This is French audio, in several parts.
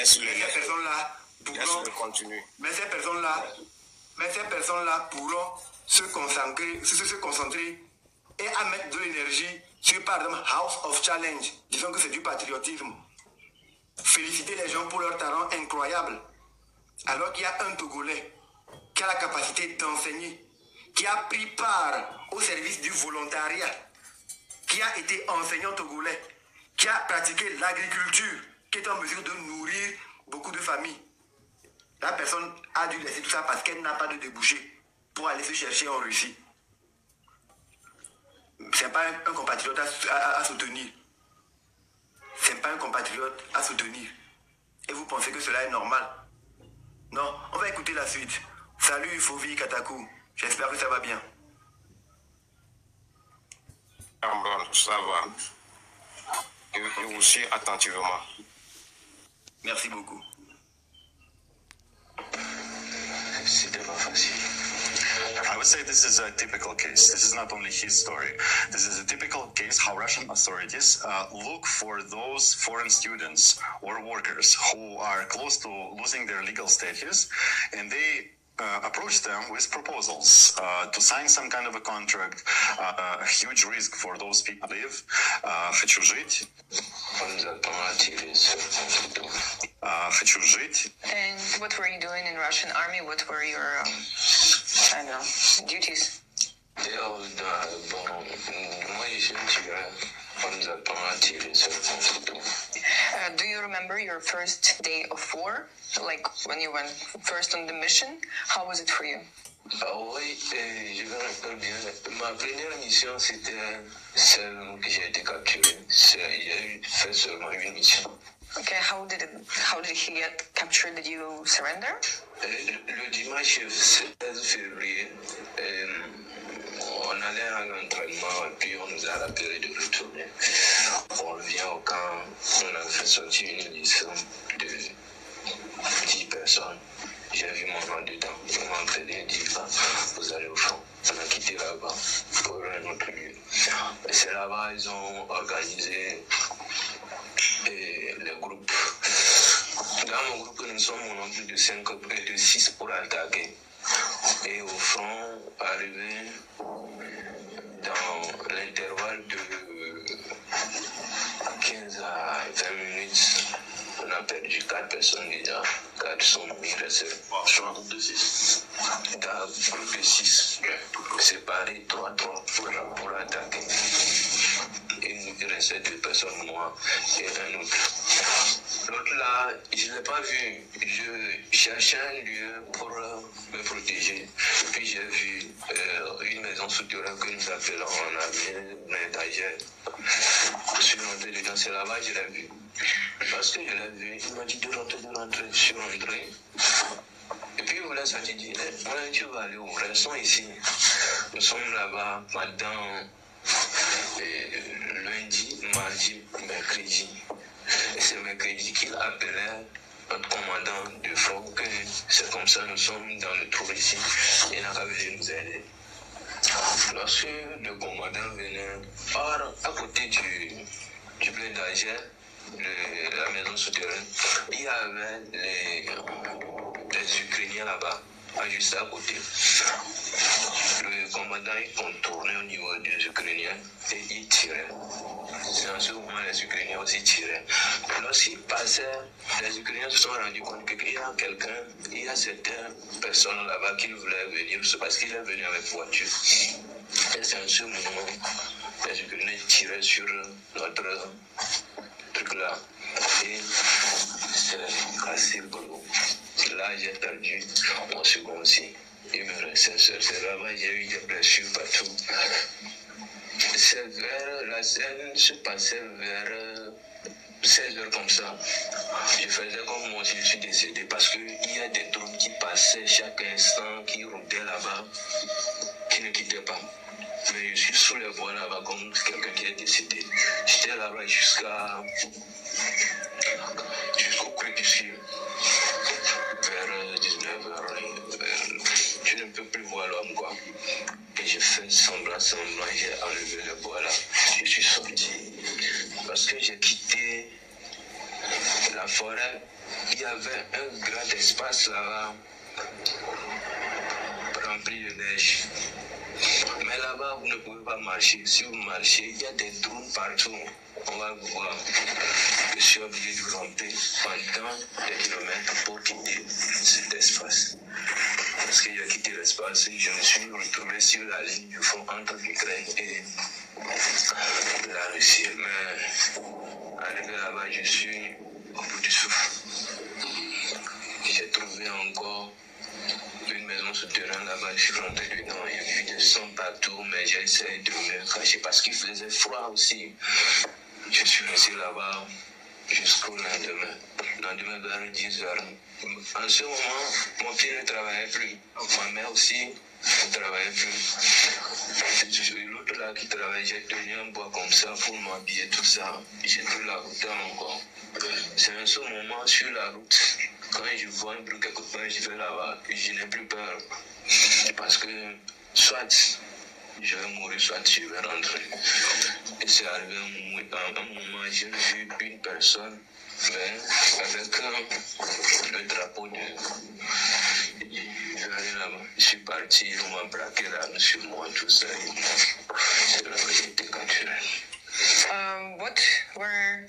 ces personnes-là pourront se concentrer et à mettre de l'énergie sur, par exemple, House of Challenge. Disons que c'est du patriotisme. Féliciter les gens pour leur talent incroyable. Alors qu'il y a un Togolais qui a la capacité d'enseigner, qui a pris part au service du volontariat, qui a été enseignant togolais, qui a pratiqué l'agriculture, qui est en mesure de nourrir beaucoup de familles. La personne a dû laisser tout ça parce qu'elle n'a pas de débouché pour aller se chercher en Russie. Ce n'est pas un compatriote à soutenir. Ce n'est pas un compatriote à soutenir. Et vous pensez que cela est normal? Non, on va écouter la suite. Salut Fovi Katakou, j'espère que ça va bien. Bon, ça va. Je vous suis attentivement. Merci beaucoup. C'était pas facile. I would say this is a typical case. This is not only his story. This is a typical case how Russian authorities look for those foreign students or workers who are close to losing their legal status, and they approach them with proposals to sign some kind of a contract, a huge risk for those people to live. Хочу жить. Хочу жить. And what were you doing in Russian army? What were your, I don't know, duties? Do you remember your first day of war? Like when you went first on the mission? How was it for you? Oui, je me rappelle bien. Ma première mission, c'était celle que j'ai été capturée. J'ai fait seulement une mission. Okay, how did he get captured? Did you surrender? Le dimanche 16 février, on allait à l'entraînement et puis on nous a rappelé de retourner. On revient au camp, on a fait sortir une liste de 10 personnes. J'ai vu mon nom dedans. Ils m'ont appelé et dit vous allez au front. On a quitté là-bas pour un autre lieu. Et c'est là-bas ils ont organisé les groupes. Dans mon groupe, nous sommes au nombre de 5 et de 6 pour attaquer. Et au front, arrivé dans l'intervalle de 15 à 20 minutes, on a perdu 4 personnes déjà. 4 sont migrés. Sur un groupe de 6. Dans un groupe de 6. Séparés 3-3 pour attaquer. Il restait 2 personnes, moi et un autre. L'autre là, je ne l'ai pas vu. Je cherchais un lieu pour me protéger. Puis j'ai vu une maison souterraine que nous appelons en armée l'étagère. Je suis rentré dedans, c'est là-bas que je l'ai vu. Parce que je l'ai vu, il m'a dit de rentrer. Je suis rentré. Et puis il voulait sortir, il dit, tu vas aller où? Restons ici. Nous sommes là-bas pendant lundi, mardi, mercredi. Et c'est mercredi qu'il appelait notre commandant de front que c'est comme ça, nous sommes dans le trou ici. Il n'a qu'à venir nous aider. Lorsque le commandant venait, à côté du blindage, la maison souterraine, il y avait les Ukrainiens là-bas, juste à côté. Le commandant il contournait au niveau des Ukrainiens et il tirait. C'est en ce moment les Ukrainiens aussi tiraient. Lorsqu'ils passaient, les Ukrainiens se sont rendus compte qu'il y a il y a certaines personnes là-bas qui voulaient venir, c'est parce qu'il est venu avec voiture. Et c'est en ce moment les Ukrainiens tiraient sur notre truc là. Et c'est assez gros. Là, j'ai perdu mon second aussi. Il me restait seul. C'est là-bas j'ai eu des blessures partout. La scène se passait vers 16h comme ça. Je faisais comme moi si je suis décédé parce qu'il y a des troupes qui passaient chaque instant, qui roulaient là-bas, qui ne quittaient pas. Mais je suis sous les voies là-bas comme quelqu'un qui est décédé. J'étais là-bas jusqu'au crépuscule. Vers 19h, je ne peux plus voir l'homme quoi. Et j'ai fait semblant, j'ai enlevé le bois là. Je suis sorti parce que j'ai quitté la forêt il y avait un grand espace là-bas rempli de neige. Mais là-bas, vous ne pouvez pas marcher. Si vous marchez, il y a des drones partout. On va vous voir. Je suis obligé de ramper pendant des kilomètres pour quitter cet espace. Parce qu'il a quitté l'espace et je me suis retrouvé sur la ligne du front entre l'Ukraine et la Russie. Mais arrivé là-bas, je suis au bout du souffle. J'ai trouvé encore une maison souterraine là-bas, je suis rentré dedans, il y a eu du sang partout, mais j'ai essayé de me cacher parce qu'il faisait froid aussi. Je suis resté là-bas jusqu'au lendemain. Le lendemain vers 10 heures. En ce moment, mon pied ne travaillait plus. Ma mère aussi ne travaillait plus. L'autre là qui travaillait, j'ai tenu un bois comme ça pour m'habiller, tout ça. J'ai pris la route encore. C'est en ce moment sur la route. Quand je vois un bruit quelque part, je vais là-bas, je n'ai plus peur. Parce que soit je vais mourir, soit je vais rentrer. Et c'est arrivé un moment, j'ai vu une personne avec le drapeau de... Je vais aller là-bas. Je suis parti, on m'a braqué l'arme sur moi, tout ça. C'est là que j'ai été capturé. What were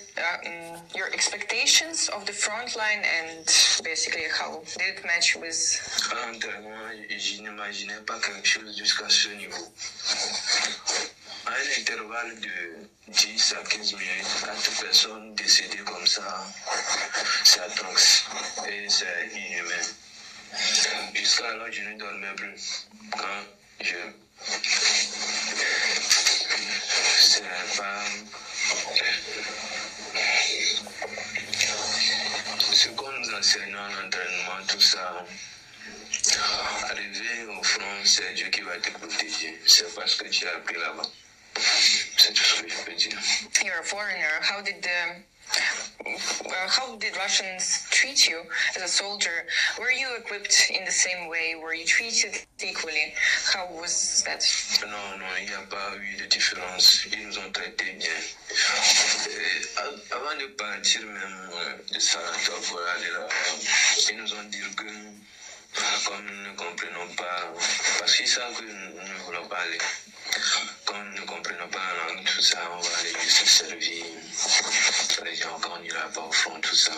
your expectations of the front line and basically how did it match with? Entièrement, je n'imaginais pas quelque chose jusqu'à ce niveau. À un intervalle de 10 à 15 minutes, 4 personnes décédées comme ça, c'est atroce et c'est inhumain. Jusqu'à là, je ne dormais plus. Quand je... C'est pas... Ce qu'on nous enseigne en entraînement, tout ça, arriver au front, c'est Dieu qui va te protéger. C'est parce que tu as appris là-bas. C'est tout ce que je peux dire. You're a foreigner. How did Russians treat you as a soldier? Were you equipped in the same way? Were you treated equally? How was that? Non, il n'y a pas eu de différence. Ils nous ont traités bien. Avant de partir même de Saratov pour aller là, ils nous ont dit que comme nous ne comprenons pas, parce qu'ils savent que nous ne voulons pas aller. Comme nous ne comprenons pas la langue, tout ça, on va aller juste se servir. Les gens, quand on n'ira pas au front, tout ça.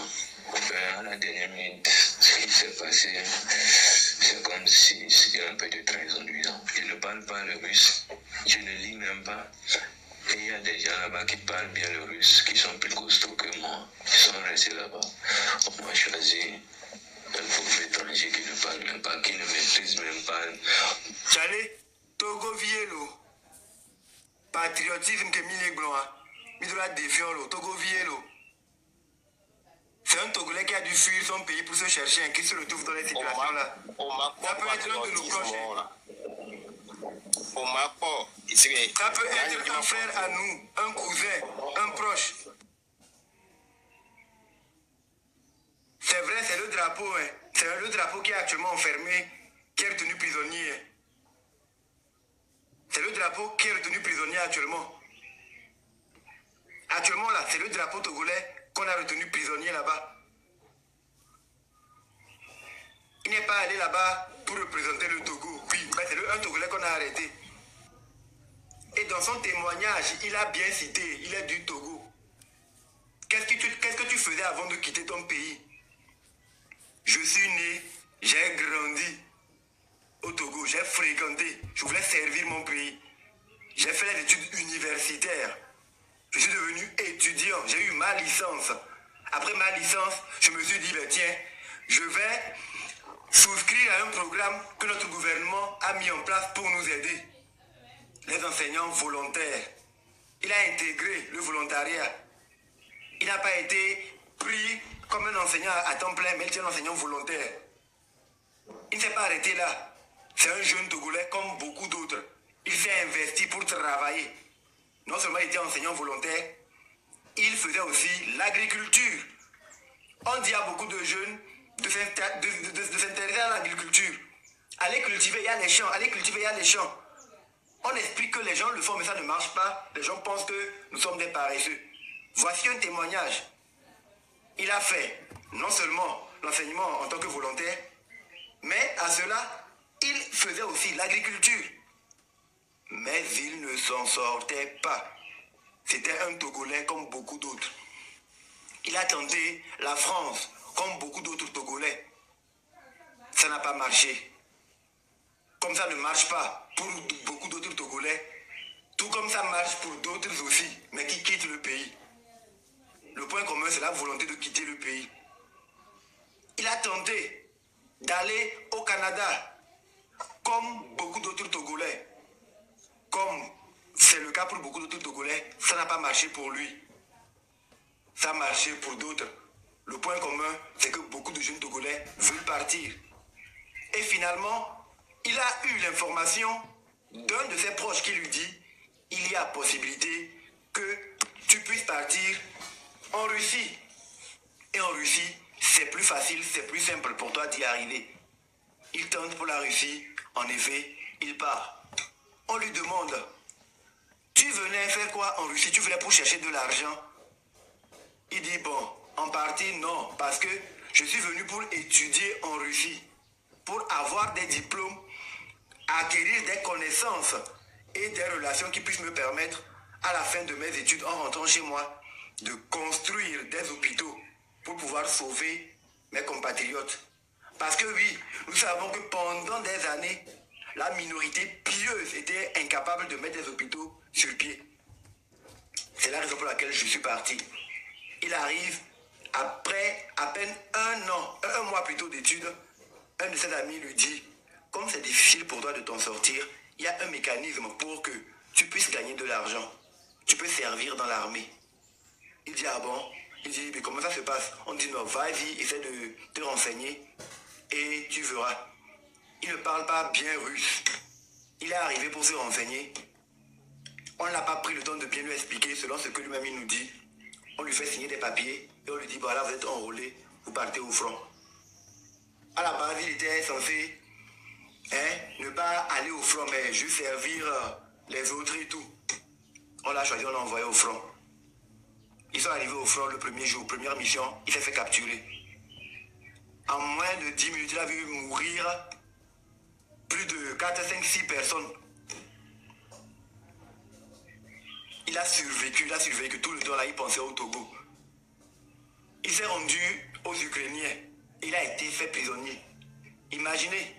À la dernière minute, ce qui s'est passé, c'est comme si c'était un peu de trahison dedans. Je ne parle pas le russe, je ne lis même pas. Et il y a des gens là-bas qui parlent bien le russe, qui sont plus costauds que moi, qui sont restés là-bas. On m'a choisi un pauvre étranger qui ne parle même pas, qui ne maîtrise même pas. Chale, Togo Vielo. Patriotisme que mille blanc, il doit défier Togo Vielo. C'est un Togolais qui a dû fuir son pays pour se chercher un qui se retrouve dans les situations là. Ça peut être l'un de nos proches. Ça peut être un frère à nous, un cousin, un proche. C'est vrai, c'est le drapeau. Hein. C'est le drapeau qui est actuellement enfermé, qui est retenu prisonnier. C'est le drapeau qui est retenu prisonnier actuellement. Actuellement là, c'est le drapeau togolais qu'on a retenu prisonnier là-bas. Il n'est pas allé là-bas pour représenter le Togo. Oui, mais c'est un Togolais qu'on a arrêté. Et dans son témoignage, il a bien cité, il est du Togo. Qu'est-ce que tu faisais avant de quitter ton pays? Je suis né, j'ai grandi au Togo, j'ai fréquenté, je voulais servir mon pays. J'ai fait les études universitaires. Je suis devenu étudiant, j'ai eu ma licence. Après ma licence, je me suis dit, ben tiens, je vais souscrire à un programme que notre gouvernement a mis en place pour nous aider. Les enseignants volontaires. Il a intégré le volontariat. Il n'a pas été pris comme un enseignant à temps plein, mais il était un enseignant volontaire. Il ne s'est pas arrêté là. C'est un jeune Togolais comme beaucoup d'autres. Il s'est investi pour travailler. Non seulement il était enseignant volontaire, il faisait aussi l'agriculture. On dit à beaucoup de jeunes de s'intéresser à l'agriculture. Allez cultiver, il y a les champs. Allez cultiver, il y a les champs. On explique que les gens le font, mais ça ne marche pas. Les gens pensent que nous sommes des paresseux. Voici un témoignage. il a fait non seulement l'enseignement en tant que volontaire, mais à cela, il faisait aussi l'agriculture. Mais il ne s'en sortait pas. C'était un Togolais comme beaucoup d'autres. Il a tenté la France comme beaucoup d'autres Togolais. Ça n'a pas marché. Comme ça ne marche pas pour beaucoup d'autres Togolais, tout comme ça marche pour d'autres aussi, mais qui quittent le pays. Le point commun, c'est la volonté de quitter le pays. Il a tenté d'aller au Canada, comme beaucoup d'autres Togolais. Comme c'est le cas pour beaucoup d'autres Togolais, ça n'a pas marché pour lui. Ça a marché pour d'autres. Le point commun, c'est que beaucoup de jeunes Togolais veulent partir. Et finalement, il a eu l'information d'un de ses proches qui lui dit « Il y a possibilité que tu puisses partir en Russie. Et en Russie, c'est plus facile, c'est plus simple pour toi d'y arriver. » Il tente pour la Russie. En effet, il part. On lui demande « Tu venais faire quoi en Russie? Tu venais pour chercher de l'argent ?» Il dit « Bon, en partie, non, parce que je suis venu pour étudier en Russie, pour avoir des diplômes, acquérir des connaissances et des relations qui puissent me permettre, à la fin de mes études, en rentrant chez moi, de construire des hôpitaux pour pouvoir sauver mes compatriotes. Parce que oui, nous savons que pendant des années, la minorité pieuse était incapable de mettre des hôpitaux sur pied. C'est la raison pour laquelle je suis parti. Il arrive, après à peine un mois plutôt d'études, un de ses amis lui dit « Comme c'est difficile pour toi de t'en sortir, il y a un mécanisme pour que tu puisses gagner de l'argent. Tu peux servir dans l'armée. » Il dit « Ah bon ?» Il dit « Mais comment ça se passe ?» On dit « Non, vas-y, essaie de te renseigner et tu verras. » Il ne parle pas bien russe. Il est arrivé pour se renseigner. On n'a pas pris le temps de bien lui expliquer selon ce que lui-même il nous dit. On lui fait signer des papiers et on lui dit, voilà, vous êtes enrôlé, vous partez au front. À la base, il était censé ne pas aller au front, mais juste servir les autres et tout. On l'a choisi, on l'a envoyé au front. Ils sont arrivés au front le premier jour, première mission, il s'est fait capturer. En moins de 10 minutes, il a vu mourir plus de 4, 5, 6 personnes. Il a survécu tout le temps là, il pensait au Togo. Il s'est rendu aux Ukrainiens. Il a été fait prisonnier. Imaginez,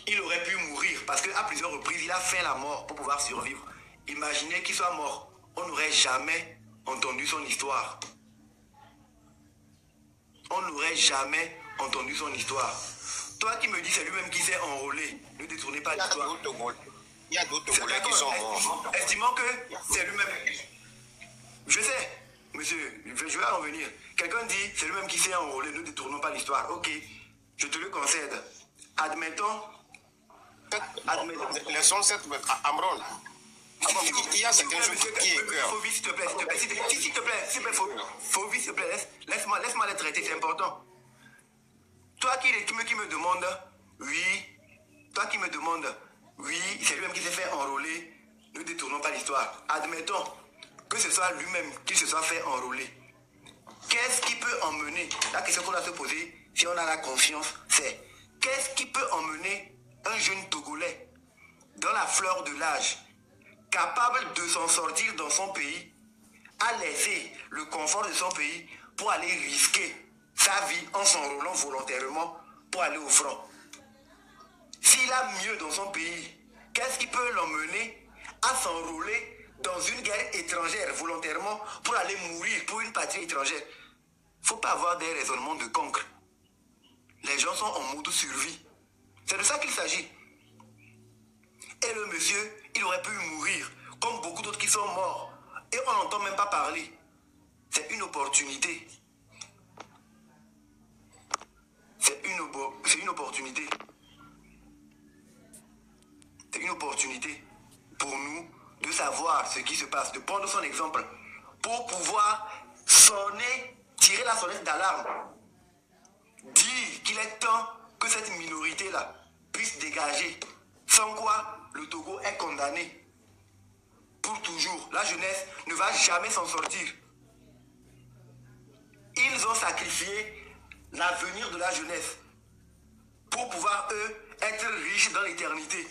il aurait pu mourir parce qu'à plusieurs reprises, il a fait la mort pour pouvoir survivre. Imaginez qu'il soit mort. On n'aurait jamais entendu son histoire. On n'aurait jamais entendu son histoire. Toi qui me dis c'est lui-même qui s'est enrôlé, ne détournez pas l'histoire. Il y a d'autres Togolais qui sont morts. Estimant que c'est lui-même. Je sais, monsieur, je vais en revenir. Quelqu'un dit, c'est lui-même qui s'est enrôlé, ne détournons pas l'histoire. Ok, je te le concède. Admettons. Laissons cette Amron. Il y a certaines choses qui est cœur. Faut vite, s'il te plaît, s'il te plaît, faut vite, s'il te plaît, laisse-moi les traiter, c'est important. Toi qui me demande, oui, c'est lui-même qui s'est fait enrôler, ne détournons pas l'histoire. Admettons que ce soit lui-même qui se soit fait enrôler. Qu'est-ce qui peut emmener, la question qu'on doit se poser, si on a la confiance, c'est qu'est-ce qui peut emmener un jeune Togolais dans la fleur de l'âge, capable de s'en sortir dans son pays, à laisser le confort de son pays pour aller risquer sa vie en s'enrôlant volontairement pour aller au front. S'il a mieux dans son pays, qu'est-ce qui peut l'emmener à s'enrôler dans une guerre étrangère volontairement pour aller mourir pour une patrie étrangère? Il ne faut pas avoir des raisonnements de cancre. Les gens sont en mode survie. C'est de ça qu'il s'agit. Et le monsieur, il aurait pu mourir, comme beaucoup d'autres qui sont morts. Et on n'entend même pas parler. C'est une opportunité. C'est une opportunité. C'est une opportunité pour nous de savoir ce qui se passe, de prendre son exemple, pour pouvoir tirer la sonnette d'alarme, dire qu'il est temps que cette minorité-là puisse dégager, sans quoi le Togo est condamné pour toujours. La jeunesse ne va jamais s'en sortir. Ils ont sacrifié l'avenir de la jeunesse pour pouvoir, eux, être riches dans l'éternité.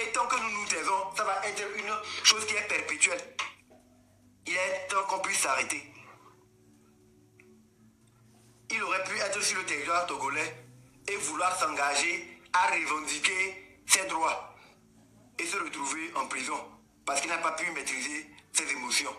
Et tant que nous nous taisons, ça va être une chose qui est perpétuelle. Il est temps qu'on puisse s'arrêter. Il aurait pu être sur le territoire togolais et vouloir s'engager à revendiquer ses droits et se retrouver en prison parce qu'il n'a pas pu maîtriser ses émotions.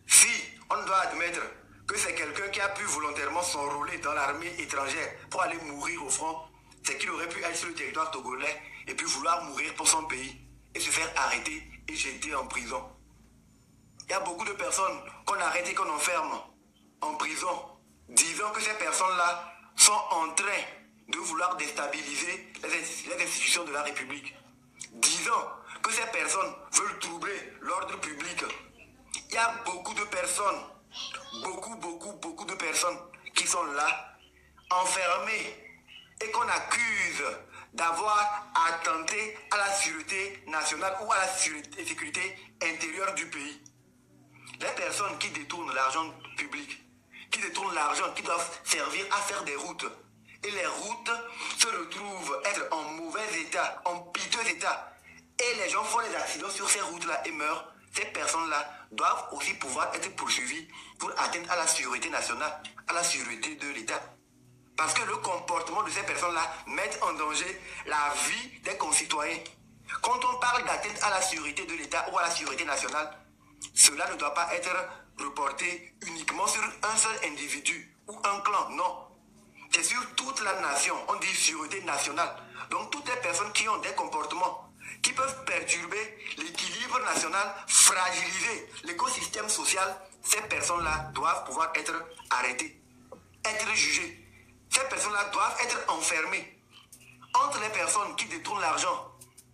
Si on doit admettre que c'est quelqu'un qui a pu volontairement s'enrôler dans l'armée étrangère pour aller mourir au front, c'est qu'il aurait pu être sur le territoire togolais et puis vouloir mourir pour son pays et se faire arrêter et jeter en prison. Il y a beaucoup de personnes qu'on arrête et qu'on enferme en prison, disant que ces personnes-là sont en train de vouloir déstabiliser les institutions de la République, disant que ces personnes veulent troubler l'ordre public. Il y a beaucoup de personnes, beaucoup de personnes qui sont là, enfermées, et qu'on accuse d'avoir attenté à la sûreté nationale ou à la sécurité intérieure du pays. Les personnes qui détournent l'argent public, qui détournent l'argent qui doivent servir à faire des routes, et les routes se retrouvent être en mauvais état, en piteux état, et les gens font des accidents sur ces routes-là et meurent. Ces personnes-là doivent aussi pouvoir être poursuivies pour atteindre à la sécurité nationale, à la sécurité de l'État. Parce que le comportement de ces personnes-là met en danger la vie des concitoyens. Quand on parle d'atteinte à la sécurité de l'État ou à la sécurité nationale, cela ne doit pas être reporté uniquement sur un seul individu ou un clan, non. C'est sur toute la nation, on dit sécurité nationale. Donc toutes les personnes qui ont des comportements qui peuvent perturber l'équilibre national, fragiliser l'écosystème social, ces personnes-là doivent pouvoir être arrêtées, être jugées. Ces personnes-là doivent être enfermées. Entre les personnes qui détournent l'argent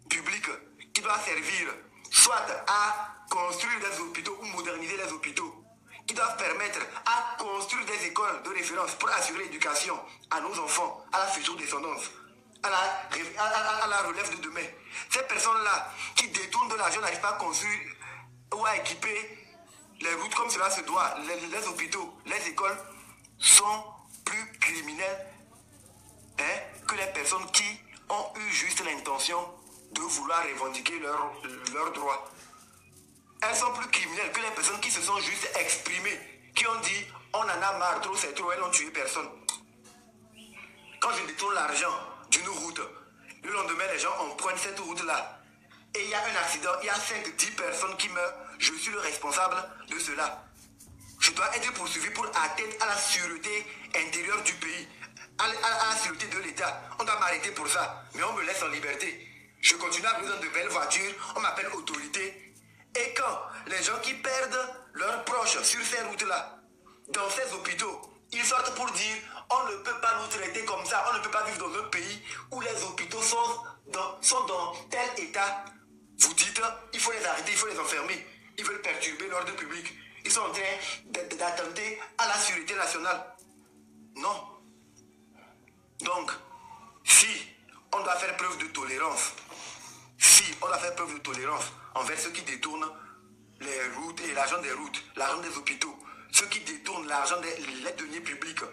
public, qui doit servir soit à construire des hôpitaux ou moderniser les hôpitaux, qui doivent permettre à construire des écoles de référence pour assurer l'éducation à nos enfants, à la future descendance, à la relève de demain. Ces personnes-là qui détournent de l'argent n'arrivent pas à construire ou à équiper les routes comme cela se doit, les hôpitaux, les écoles sont plus criminels que les personnes qui ont eu juste l'intention de vouloir revendiquer leurs droits. Elles sont plus criminelles que les personnes qui se sont juste exprimées, qui ont dit on en a marre, trop c'est trop, elles n'ont tué personne. Quand je détourne l'argent d'une route, le lendemain les gens empruntent cette route-là et il y a un accident, il y a 5-10 personnes qui meurent, je suis le responsable de cela. Je dois être poursuivi pour atteindre à la sûreté intérieure du pays, à la sûreté de l'État. On doit m'arrêter pour ça, mais on me laisse en liberté. Je continue à rouler dans de belles voitures, on m'appelle autorité. Et quand les gens qui perdent leurs proches sur ces routes-là, dans ces hôpitaux, ils sortent pour dire on ne peut pas nous traiter comme ça, on ne peut pas vivre dans un pays où les hôpitaux sont dans tel état. Vous dites il faut les arrêter, il faut les enfermer. Ils veulent perturber l'ordre public. Ils sont en train d'attenter à la sécurité nationale. Non. Donc, si on doit faire preuve de tolérance, envers ceux qui détournent les routes et l'argent des routes, l'argent des hôpitaux, ceux qui détournent l'argent des deniers publics,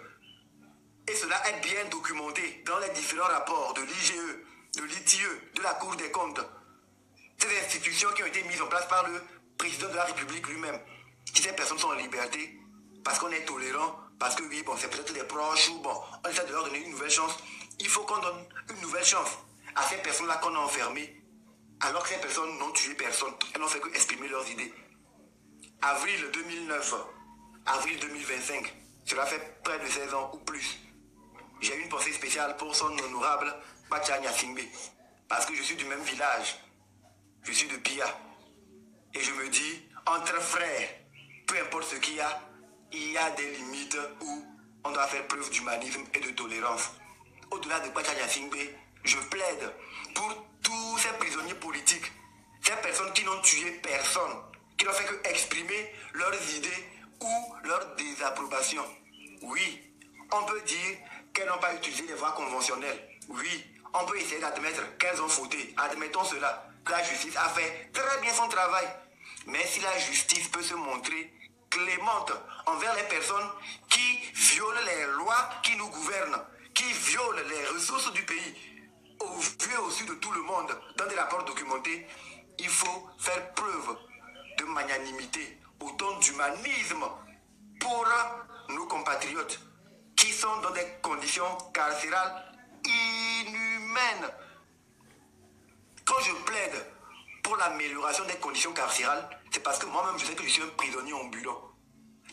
et cela est bien documenté dans les différents rapports de l'IGE, de l'ITIE, de la Cour des comptes, ces institutions qui ont été mises en place par le président de la République lui-même. Si ces personnes sont en liberté, parce qu'on est tolérant, parce que oui, bon, c'est peut-être des proches, ou bon, on essaie de leur donner une nouvelle chance, il faut qu'on donne une nouvelle chance à ces personnes-là qu'on a enfermées, alors que ces personnes n'ont tué personne, elles n'ont fait que exprimer leurs idées. Avril 2009, avril 2025, cela fait près de 16 ans ou plus. J'ai une pensée spéciale pour son honorable Bacha Nyasingbe, parce que je suis du même village, je suis de Pia, et je me dis, entre frères, peu importe ce qu'il y a des limites où on doit faire preuve d'humanisme et de tolérance. Au-delà de Bacha Nyasingbe, je plaide pour tous ces prisonniers politiques, ces personnes qui n'ont tué personne, qui n'ont fait que exprimer leurs idées ou leur désapprobation. Oui, on peut dire qu'elles n'ont pas utilisé les voies conventionnelles. Oui, on peut essayer d'admettre qu'elles ont fauté. Admettons cela, que la justice a fait très bien son travail. Mais si la justice peut se montrer clémente envers les personnes qui violent les lois qui nous gouvernent, qui violent les ressources du pays, au vu et au su de tout le monde, dans des rapports documentés. Il faut faire preuve de magnanimité, autant d'humanisme pour nos compatriotes qui sont dans des conditions carcérales inhumaines. Quand je plaide pour l'amélioration des conditions carcérales, c'est parce que moi-même je sais que je suis un prisonnier ambulant.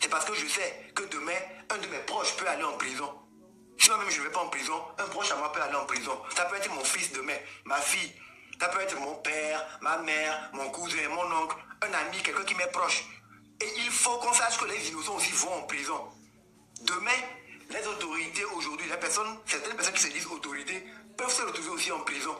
C'est parce que je sais que demain, un de mes proches peut aller en prison. Si moi-même je ne vais pas en prison, un proche à moi peut aller en prison. Ça peut être mon fils demain, ma fille. Ça peut être mon père, ma mère, mon cousin, mon oncle, un ami, quelqu'un qui m'est proche. Et il faut qu'on sache que les innocents aussi vont en prison. Demain, les autorités aujourd'hui, certaines personnes qui se disent autorités, peuvent se retrouver aussi en prison.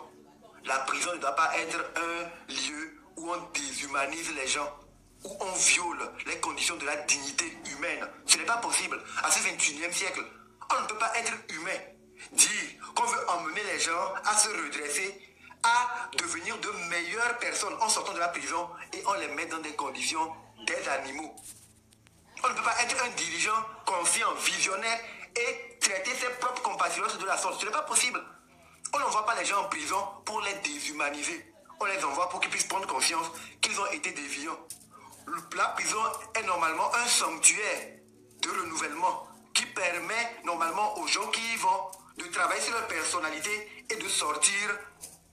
La prison ne doit pas être un lieu où on déshumanise les gens, où on viole les conditions de la dignité humaine. Ce n'est pas possible. À ce 21e siècle, on ne peut pas être humain. Dire qu'on veut emmener les gens à se redresser, à devenir de meilleures personnes en sortant de la prison et on les met dans des conditions des animaux. On ne peut pas être un dirigeant conscient, visionnaire et traiter ses propres compatriotes de la sorte. Ce n'est pas possible. On n'envoie pas les gens en prison pour les déshumaniser. On les envoie pour qu'ils puissent prendre conscience qu'ils ont été déviants. La prison est normalement un sanctuaire de renouvellement qui permet normalement aux gens qui y vont de travailler sur leur personnalité et de sortir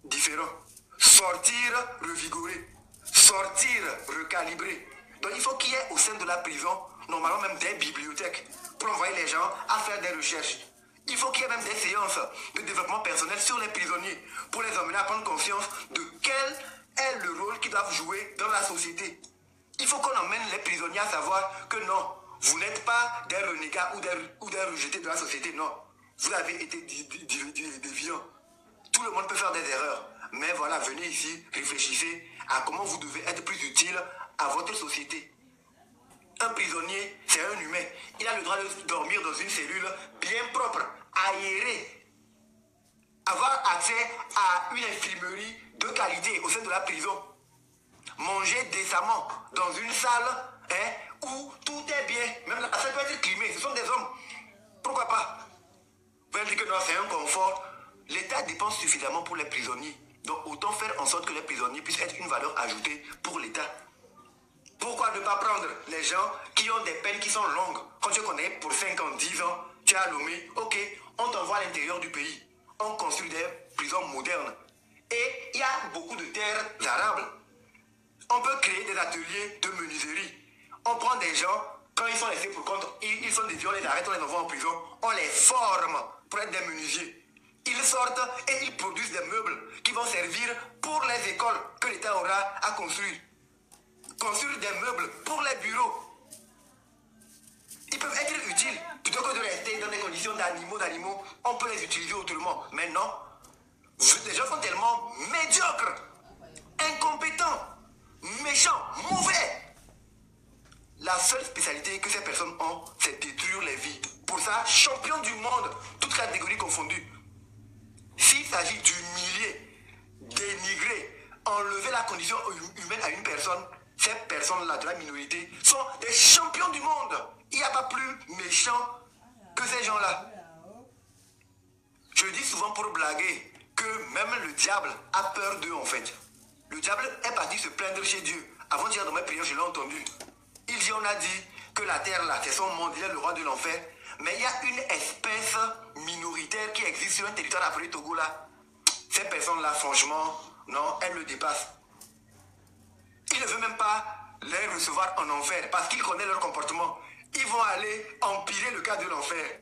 différents. Sortir revigoré. Sortir recalibré. Donc il faut qu'il y ait au sein de la prison, normalement même des bibliothèques, pour envoyer les gens à faire des recherches. Il faut qu'il y ait même des séances de développement personnel sur les prisonniers, pour les emmener à prendre conscience de quel est le rôle qu'ils doivent jouer dans la société. Il faut qu'on emmène les prisonniers à savoir que non, vous n'êtes pas des renégats ou des rejetés de la société, non. Vous avez été déviants. Tout le monde peut faire des erreurs. Mais voilà, venez ici, réfléchissez à comment vous devez être plus utile à votre société. Un prisonnier, c'est un humain. Il a le droit de dormir dans une cellule bien propre, aérée. Avoir accès à une infirmerie de qualité au sein de la prison. Manger décemment dans une salle où tout est bien. Même la salle peut être climée. Ce sont des hommes. Pourquoi pas? Vous allez dire que non, c'est un confort. L'État dépense suffisamment pour les prisonniers. Donc autant faire en sorte que les prisonniers puissent être une valeur ajoutée pour l'État. Pourquoi ne pas prendre les gens qui ont des peines qui sont longues? Quand tu connais pour 5 ans, 10 ans, tu es à Lomé, ok, on t'envoie à l'intérieur du pays. On construit des prisons modernes. Et il y a beaucoup de terres arables. On peut créer des ateliers de menuiserie. On prend des gens, quand ils sont laissés pour compte, ils sont déviés, on les arrête, on les envoie en prison. On les forme pour être des menuisiers. Ils sortent et ils produisent des meubles qui vont servir pour les écoles que l'État aura à construire. Construire des meubles pour les bureaux. Ils peuvent être utiles. Plutôt que de rester dans des conditions d'animaux, on peut les utiliser autrement. Mais non. Les gens sont tellement médiocres, incompétents, méchants, mauvais. La seule spécialité que ces personnes ont, c'est détruire les vies. Pour ça, champion du monde, toutes catégories confondues. S'il s'agit d'humilier, dénigrer, enlever la condition humaine à une personne, ces personnes-là de la minorité sont des champions du monde. Il n'y a pas plus méchant que ces gens-là. Je dis souvent pour blaguer que même le diable a peur d'eux en fait. Le diable est parti se plaindre chez Dieu. Avant d'hier dans mes prières, je l'ai entendu. Il dit, on a dit que la terre là, c'est son monde, il est le roi de l'enfer. Mais il y a une espèce minoritaire qui existe sur un territoire appelé Togo là. Ces personnes-là, franchement, non, elles le dépassent. Il ne veut même pas les recevoir en enfer parce qu'il connaît leur comportement. Ils vont aller empirer le cas de l'enfer.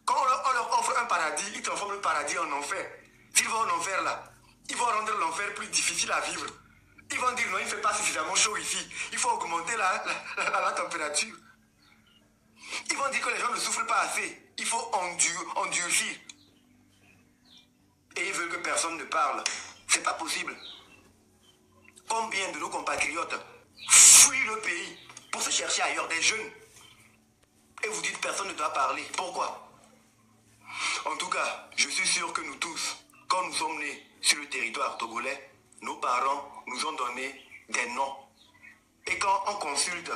Quand on leur offre un paradis, ils transforment le paradis en enfer. S'ils vont en enfer là, ils vont rendre l'enfer plus difficile à vivre. Ils vont dire non, il ne fait pas suffisamment chaud ici. Il faut augmenter la température. Ils vont dire que les gens ne souffrent pas assez. Il faut endurcir. Et ils veulent que personne ne parle. C'est pas possible. Combien de nos compatriotes fuient le pays pour se chercher ailleurs, des jeunes? Et vous dites personne ne doit parler. Pourquoi? En tout cas, je suis sûr que nous tous, quand nous sommes nés sur le territoire togolais, nos parents nous ont donné des noms. Et quand on consulte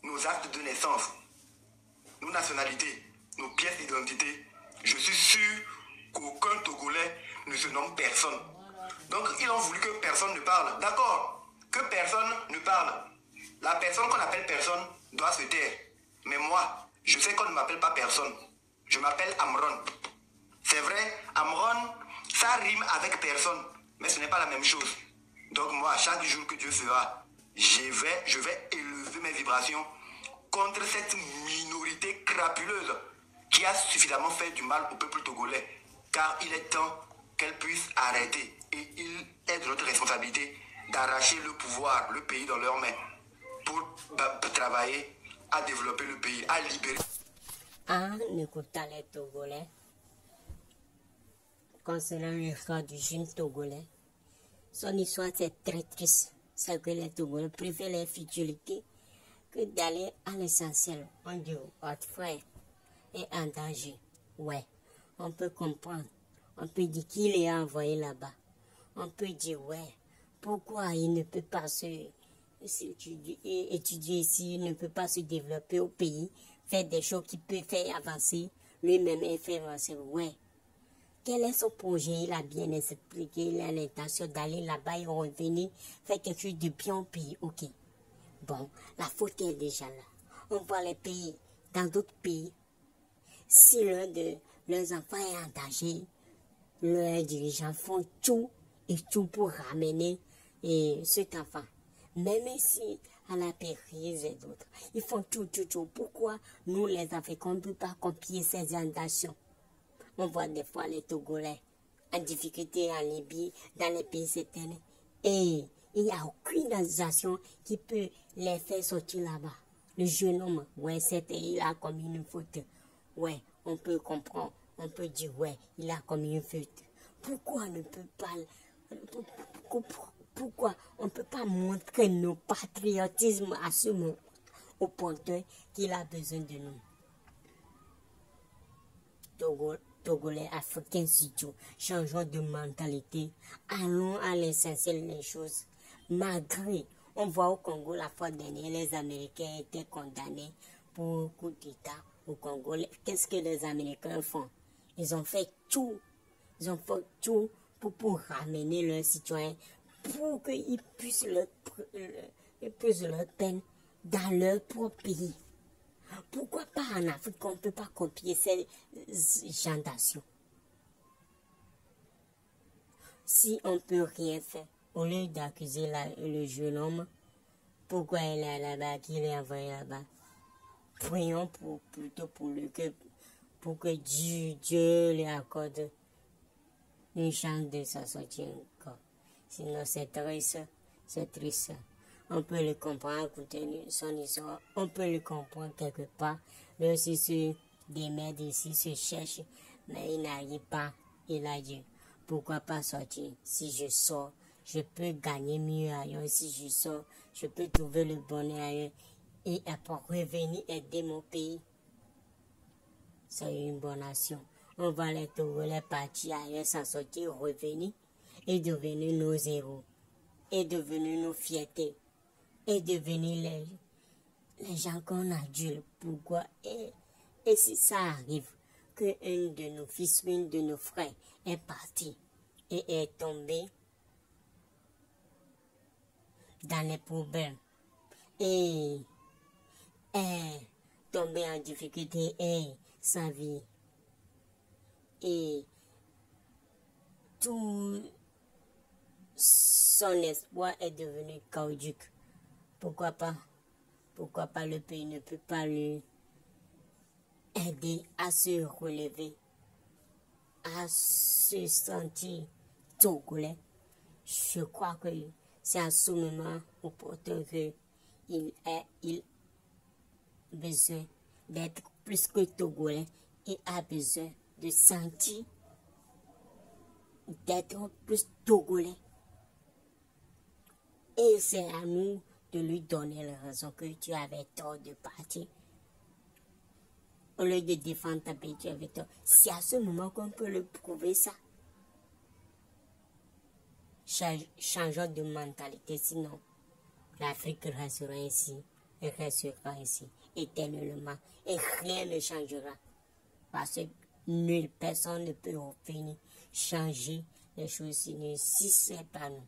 nos actes de naissance, nos nationalités, nos pièces d'identité, je suis sûr qu'aucun Togolais ne se nomme personne. Donc, ils ont voulu que personne ne parle. D'accord, que personne ne parle. La personne qu'on appelle personne doit se taire. Mais moi, je sais qu'on ne m'appelle pas personne. Je m'appelle Amron. C'est vrai, Amron, ça rime avec personne, mais ce n'est pas la même chose. Donc moi, chaque jour que Dieu fera, je vais élever mes vibrations contre cette minorité crapuleuse qui a suffisamment fait du mal au peuple togolais. Car il est temps qu'elle puisse arrêter. Et il est de notre responsabilité d'arracher le pouvoir, le pays dans leurs mains, pour travailler à développer le pays, à libérer. En écoutant les Togolais, concernant l'histoire du jeune Togolais, son histoire c'est très triste. C'est que les Togolais préfèrent les futilités que d'aller à l'essentiel. On dit votre frère est en danger. Ouais, on peut comprendre. On peut dire qu'il est envoyé là-bas. On peut dire ouais, pourquoi il ne peut pas étudier ici, il ne peut pas se développer au pays, faire des choses qui peuvent faire avancer lui-même et faire avancer. Ouais. Quel est son projet? Il a bien expliqué, il a l'intention d'aller là-bas et revenir, faire quelque chose de bien au pays. Ok. Bon, la faute est déjà là. On voit les pays, dans d'autres pays, si l'un de leurs enfants est en danger, leurs dirigeants font tout et tout pour ramener cet enfant. Même si à la périsse et d'autres, ils font tout. Pourquoi nous, les Africains, on ne peut pas copier ces intentions? On voit des fois les Togolais en difficulté en Libye, dans les pays éternels. Et il n'y a aucune organisation qui peut les faire sortir là-bas. Le jeune homme, ouais, il a commis une faute. Ouais, on peut comprendre. On peut dire, ouais, il a commis une faute. Pourquoi on ne peut pas... Pourquoi on ne peut pas montrer nos patriotismes à ce moment au point qu'il a besoin de nous? Togolais, Africains surtout, changeons de mentalité, allons à l'essentiel des choses. Malgré, on voit au Congo la fois dernière, les Américains étaient condamnés pour coup d'État au Congo. Qu'est-ce que les Américains font? Ils ont fait tout. Ils ont fait tout pour ramener leurs citoyens, pour qu'ils puissent leur peine dans leur propre pays. Pourquoi pas en Afrique on ne peut pas copier ces gens d'actions? Si on ne peut rien faire, au lieu d'accuser le jeune homme, pourquoi il est là-bas, qu'il est envoyé là-bas? Prions plutôt pour lui, pour que Dieu lui accorde une chance de s'en sortir encore. Sinon c'est triste. On peut le comprendre, écouter son histoire, on peut le comprendre quelque part. Lui aussi se démerde ici, se cherche, mais il n'arrive pas. Il a dit, pourquoi pas sortir? Si je sors, je peux gagner mieux ailleurs. Si je sors, je peux trouver le bonheur ailleurs. Et après revenir aider mon pays. C'est une bonne action. On va les Togolais partir ailleurs sans sortir, revenir et devenir nos héros. Et devenir nos fiertés. Et devenir les gens qu'on adulte. Pourquoi? Et si ça arrive, qu'un de nos fils ou une de nos frères est parti et est tombé dans les problèmes et est tombé en difficulté et sa vie et tout son espoir est devenu caduc. Pourquoi pas le pays ne peut pas lui aider à se relever, à se sentir togolais? Je crois que c'est à ce moment opportun qu'il a besoin d'être plus que togolais et a besoin de sentir d'être plus togolais. Et c'est à nous de lui donner la raison que tu avais tort de partir. Au lieu de défendre ta pays, tu avais tort. C'est à ce moment qu'on peut le prouver ça. Changeons de mentalité, sinon l'Afrique restera ainsi il restera ici éternellement et rien ne changera. Parce que nulle personne ne peut venir changer les choses si ce n'est pas nous.